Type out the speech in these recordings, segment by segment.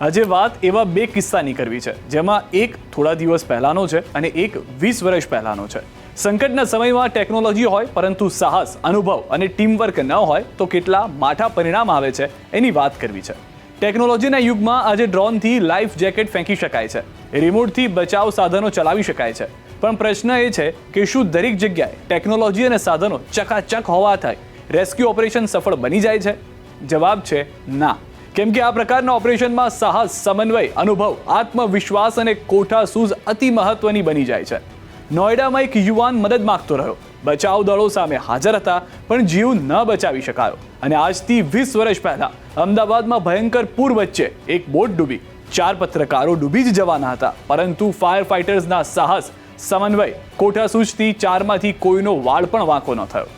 આજે વાત એવા બે કિસ્સાની કરવી છે, જેમાં એક થોડા દિવસ પહેલાનો છે અને એક 20 વર્ષ પહેલાનો છે. સંકટના સમયમાં ટેકનોલોજી હોય પરંતુ સાહસ, અનુભવ અને ટીમવર્ક ન હોય તો કેટલા માઠા પરિણામ આવે છે એની વાત કરવી છે. ટેકનોલોજીના યુગમાં આજે ડ્રોનથી લાઈફ જેકેટ ફેંકી શકાય છે, રિમોટથી બચાવ સાધનો ચલાવી શકાય છે. પણ પ્રશ્ન એ છે કે શું દરેક જગ્યાએ ટેકનોલોજી અને સાધનો ચકાચક હોવાથી રેસ્ક્યુ ઓપરેશન સફળ બની જાય છે? જવાબ છે ના. કેમ કે આ પ્રકારના ઓપરેશનમાં સાહસ, સમન્વય, અનુભવ, આત્મવિશ્વાસ અને કોઠાસૂઝ અતિ મહત્વની બની જાય છે. નોઈડામાં એક યુવાન મદદ માંગતો રહ્યો. બચાવ દળો સામે હાજર હતા પણ જીવ ન બચાવી શકાયો. અને આજથી 20 વર્ષ પહેલા અમદાવાદમાં ભયંકર પૂર વચ્ચે એક બોટ ડૂબી. 4 પત્રકારો ડૂબી જ જવાના હતા, પરંતુ ફાયર ફાઇટર્સના સાહસ, સમન્વય, કોઠાસૂઝથી 4માંથી કોઈનો વાળ પણ વાંકો ન થયો.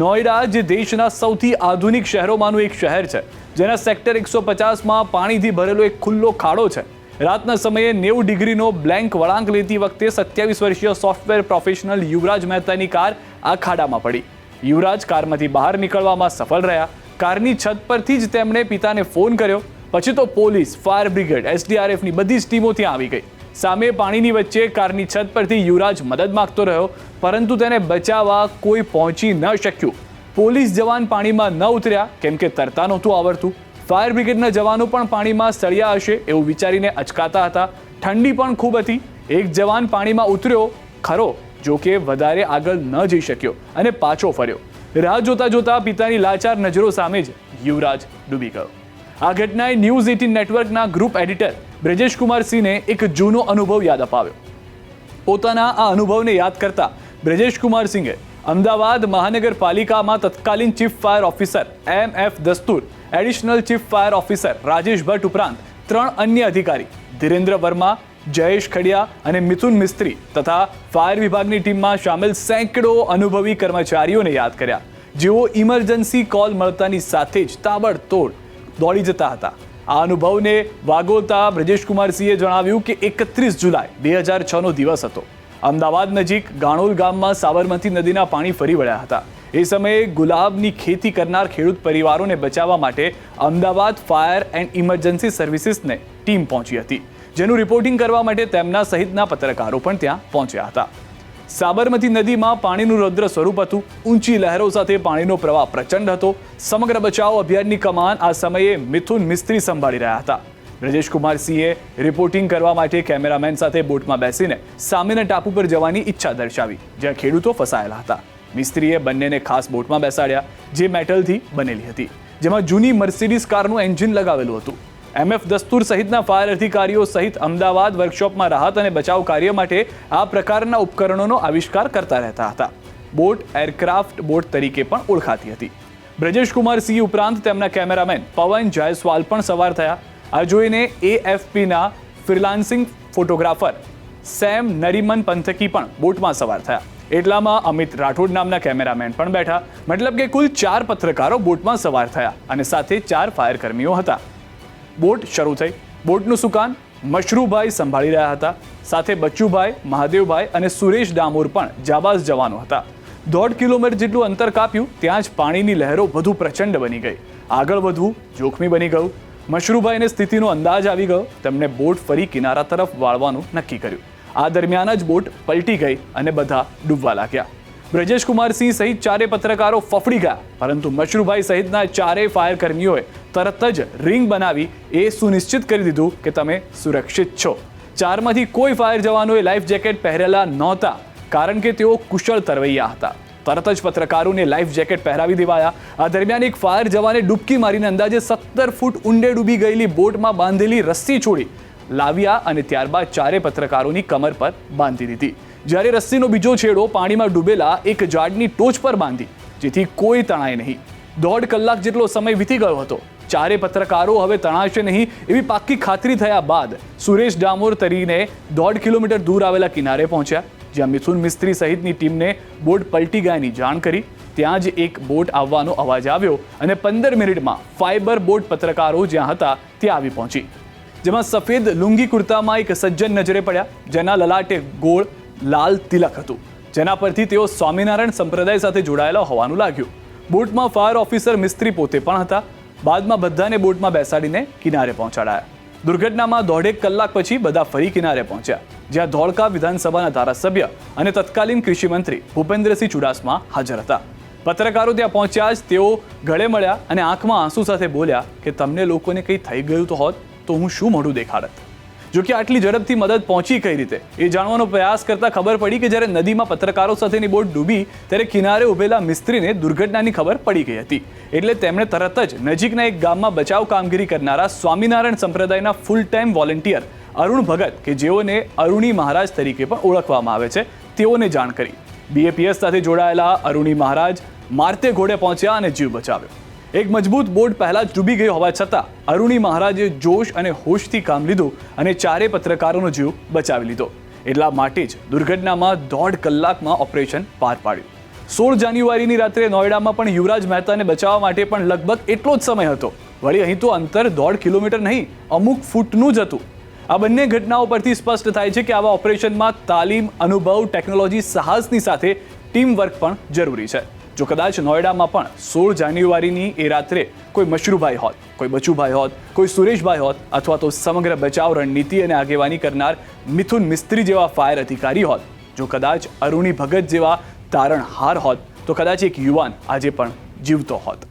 નોઈડા જે દેશના સૌથી આધુનિક શહેરોમાંનું એક શહેર છે, જેના સેક્ટર 150માં પાણીથી ભરેલો એક ખુલ્લો ખાડો છે. રાતના સમયે 90 ડિગ્રીનો બ્લેન્ક વળાંક લેતી વખતે 27 વર્ષીય સોફ્ટવેર પ્રોફેશનલ યુવરાજ મહેતાની કાર આ ખાડામાં પડી. યુવરાજ કારમાંથી બહાર નીકળવામાં સફળ રહ્યા. કારની છત પરથી જ તેમણે પિતાને ફોન કર્યો. પછી તો પોલીસ, ફાયર બ્રિગેડ, SDRFની બધી જ ટીમો ત્યાં આવી ગઈ. સામે પાણીની વચ્ચે કારની છત પરથી યુવરાજ મદદ માંગતો રહ્યો, પરંતુ તેને બચાવવા કોઈ પહોંચી ન શક્યું. પોલીસ જવાન પાણીમાં ન ઉતર્યા કેમ કે તરતા નહોતું આવડતું. ફાયર બ્રિગેડના જવાનો પણ પાણીમાં સળિયા હશે એવું વિચારીને અચકાતા હતા. ઠંડી પણ ખૂબ હતી. એક જવાન પાણીમાં ઉતર્યો ખરો, જો કે વધારે આગળ ન જઈ શક્યો અને પાછો ફર્યો. રાહ જોતા જોતા પિતાની લાચાર નજરો સામે જ યુવરાજ ડૂબી ગયો. આ ઘટનાએ ન્યૂઝ 18 નેટવર્કના ગ્રુપ એડિટર બ્રજેશ કુમાર સિંહને એક જૂનો અનુભવ યાદ અપાવ્યો. પોતાના આ અનુભવને યાદ કરતા બ્રજેશ કુમાર સિંહે અમદાવાદ મહાનગરપાલિકામાં તત્કાલીન chief fire officer MF Dastur, additional chief fire officer Rajesh Bhatt ઉપરાંત 3 અન્ય અધિકારી ધીરેન્દ્ર વર્મા, જયેશ ખડિયા અને મિથુન મિસ્ત્રી તથા ફાયર વિભાગની ટીમમાં સામેલ સેંકડો અનુભવી કર્મચારીઓને યાદ કર્યા, જેઓ ઇમરજન્સી કોલ મળતાની સાથે જ તાબડતોડ દોડી જતા હતા. આ અનુભવને વાગોતા બ્રજેશ કુમાર સિંહે જણાવ્યું કે 31 જુલાઈ 2006નો દિવસ હતો. અમદાવાદ નજીક ગાણોલ ગામમાં સાબરમતી નદીના પાણી ફરી વળ્યા હતા. એ સમયે ગુલાબની ખેતી કરનાર ખેડૂત પરિવારોને બચાવવા માટે અમદાવાદ ફાયર એન્ડ ઇમરજન્સી સર્વિસીસને ટીમ પહોંચી હતી, જેનું રિપોર્ટિંગ કરવા માટે તેમના સહિતના પત્રકારો પણ ત્યાં પહોંચ્યા હતા. સાબરમતી નદીમાં પાણીનું રૌદ્ર સ્વરૂપ હતું. ઊંચી લહેરો સાથે પાણીનો પ્રવાહ પ્રચંડ હતો. સમગ્ર બચાવ અભિયાનની કમાન આ સમયે મિથુન મિસ્ત્રી સંભાળી રહ્યા હતા. બ્રજેશ કુમાર સિંહે રિપોર્ટિંગ કરવા માટે કેમેરામેન સાથે બોટમાં બેસીને સામેના ટાપુ પર જવાની ઈચ્છા દર્શાવી, જ્યાં ખેડૂતો ફસાયેલા હતા. મિસ્ત્રીએ બંનેને ખાસ બોટમાં બેસાડ્યા, જે મેટલથી બનેલી હતી, જેમાં જૂની મર્સિડીઝ કારનું એન્જિન લગાવેલું હતું. MF દસ્તુર સહિતના ફાયર અધિકારીઓ સહિત અમદાવાદ વર્કશોપમાં રાહત અને બચાવ કાર્ય માટે આ પ્રકારના ઉપકરણોનો આવિષ્કાર કરતા રહેતા હતા. બોટ એરક્રાફ્ટ બોટ તરીકે પણ ઓળખાતી હતી. બ્રજેશ કુમાર સિંહ ઉપરાંત તેમના કેમેરામેન પવન જાયસવાલ પણ સવાર થયા. આ જોઈને AFPના ફ્રીલાન્સિંગ ફોટોગ્રાફર સેમ નરીમન પંથકી પણ બોટમાં સવાર થયા. એટલામાં અમિત રાઠોડ નામના કેમેરામેન પણ બેઠા. મતલબ કે કુલ 4 પત્રકારો બોટમાં સવાર થયા અને સાથે 4 ફાયર કર્મીઓ હતા. બોટ શરૂ થઈ. બોટનું સુકાન મશરૂભાઈ સંભાળી રહ્યા હતા. સાથે બચ્ચુભાઈ, મહાદેવભાઈ અને સુરેશ ડામોર પણ જાબાઝ જવાનો હતા. 1.5 કિલોમીટર જેટલું અંતર કાપ્યું ત્યાં જ પાણીની લહેરો વધુ પ્રચંડ બની ગઈ. આગળ વધવું જોખમી બની ગયું. મશરૂભાઈને સ્થિતિનો અંદાજ આવી ગયો. તેમણે બોટ ફરી કિનારા તરફ વાળવાનું નક્કી કર્યું. આ દરમિયાન જ બોટ પલટી ગઈ અને બધા ડૂબવા લાગ્યા. બ્રજેશ કુમાર સિંહ સહિત 4 પત્રકારો ફફડી ગયા, પરંતુ મશરૂભાઈ સહિતના 4 ફાયર કર્મીઓએ તરત જ રિંગ બનાવી એ સુનિશ્ચિત કરી દીધું કે તમે સુરક્ષિત છો. 4માંથી કોઈ ફાયર જવાનોએ લાઈફ જેકેટ પહેરેલા નહોતા, કારણ કે તેઓ કુશળ તરવૈયા હતા. તરત જ પત્રકારોને લાઈફ જેકેટ પહેરાવી દેવાયા. આ દરમિયાન એક ફાયર જવાને ડૂબકી મારીને અંદાજે 17 ફૂટ ઊંડે ડૂબી ગયેલી બોટમાં બાંધેલી રસ્સી છોડી લાવ્યા અને ત્યારબાદ 4 પત્રકારોની કમર પર બાંધી દીધી. જ્યારે રસ્સીનો બીજો છેડો પાણીમાં ડૂબેલા એક ઝાડની ટોચ પર બાંધી, જેથી કોઈ તણાય નહીં. 1.5 કલાક જેટલો સમય વીતી ગયો હતો. 4 પત્રકારો હવે તણાશે નહીં એવી પાક્કી ખાતરી થયા બાદ સુરેશ ડામોર તરીને 1.5 કિલોમીટર દૂર આવેલા કિનારે પહોંચ્યા, જ્યાં મિથુન મિસ્ત્રી સહિતની ટીમને બોટ પલટી ગયાની જાણ કરી. ત્યાં જ એક બોટ આવવાનો અવાજ આવ્યો અને 15 મિનિટમાં ફાઇબર બોટ પત્રકારો જ્યાં હતા ત્યાં આવી પહોંચી, જેમાં સફેદ લુંગી કુર્તામાં એક સજ્જન નજરે પડ્યા, જેના લલાટે ગોળ લાલ તિલક હતું, જેના પરથી તેઓ સ્વામિનારાયણ સંપ્રદાય સાથે જોડાયેલા હોવાનું લાગ્યું. બોટમાં ફાયર ઓફિસર મિસ્ત્રી પોતે પણ હતા. બાદમાં બધાને બોટમાં બેસાડીને કિનારે પહોંચાડાયા. દુર્ઘટનામાં 1.5 કલાક પછી બધા ફરી કિનારે પહોંચ્યા, જ્યાં ધોળકા વિધાનસભાના ધારાસભ્ય અને તત્કાલીન કૃષિ મંત્રી ભૂપેન્દ્રસિંહ ચુડાસમા હાજર હતા. પત્રકારો ત્યાં પહોંચ્યા જ તેઓ ગળે મળ્યા અને આંખમાં આંસુ સાથે બોલ્યા કે તમને લોકોને કંઈ થઈ ગયું તો હોત તો હું શું મોઢું દેખાડત. જો કે આટલી ઝડપથી મદદ પહોંચી કઈ રીતે એ જાણવાનો પ્રયાસ કરતા ખબર પડી કે જ્યારે નદીમાં પત્રકારો સાથેની બોટ ડૂબી ત્યારે કિનારે ઉભેલા મિસ્ત્રીને દુર્ઘટનાની ખબર પડી ગઈ હતી. એટલે તેમણે તરત જ નજીકના એક ગામમાં બચાવ કામગીરી કરનારા સ્વામિનારાયણ સંપ્રદાયના ફૂલ ટાઈમ વોલેન્ટિયર અરુણ ભગત, કે જેઓને અરુણી મહારાજ તરીકે પણ ઓળખવામાં આવે છે, તેઓને જાણ કરી. BAPS સાથે જોડાયેલા અરુણી મહારાજ મારતે ઘોડે પહોંચ્યા અને જીવ બચાવ્યો. એક મજબૂત બોટ પહેલા જ ડૂબી ગઈ હોવા છતાં અરુણી મહારાજે જોશ અને હોશથી કામ લીધું અને ચારે પત્રકારોનો જીવ બચાવી લીધો. એટલા માટે જ દુર્ઘટનામાં 1.5 કલાકમાં ઓપરેશન પાર પાડ્યું. 16 જાન્યુઆરીની રાત્રે નોઈડામાં પણ યુવરાજ મહેતાને બચાવવા માટે પણ લગભગ એટલો જ સમય હતો. વળી અહીં તો અંતર 1.5 કિલોમીટર નહીં, અમુક ફૂટનું જ હતું. આ બંને ઘટનાઓ પરથી સ્પષ્ટ થાય છે કે આવા ઓપરેશનમાં તાલીમ, અનુભવ, ટેકનોલોજી, સાહસની સાથે ટીમ વર્ક પણ જરૂરી છે. જો કદાચ નોઈડામાં પણ 16 જાન્યુઆરીની એ રાત્રે કોઈ મશરૂભાઈ હોત, કોઈ બચુભાઈ હોત, કોઈ સુરેશભાઈ હોત, અથવા તો સમગ્ર બચાવ રણનીતિ અને આગેવાની કરનાર મિથુન મિસ્ત્રી જેવા ફાયર અધિકારી હોત, જો કદાચ અરુણી ભગત જેવા તારણહાર હોત, તો કદાચ એક યુવાન આજે પણ જીવતો હોત.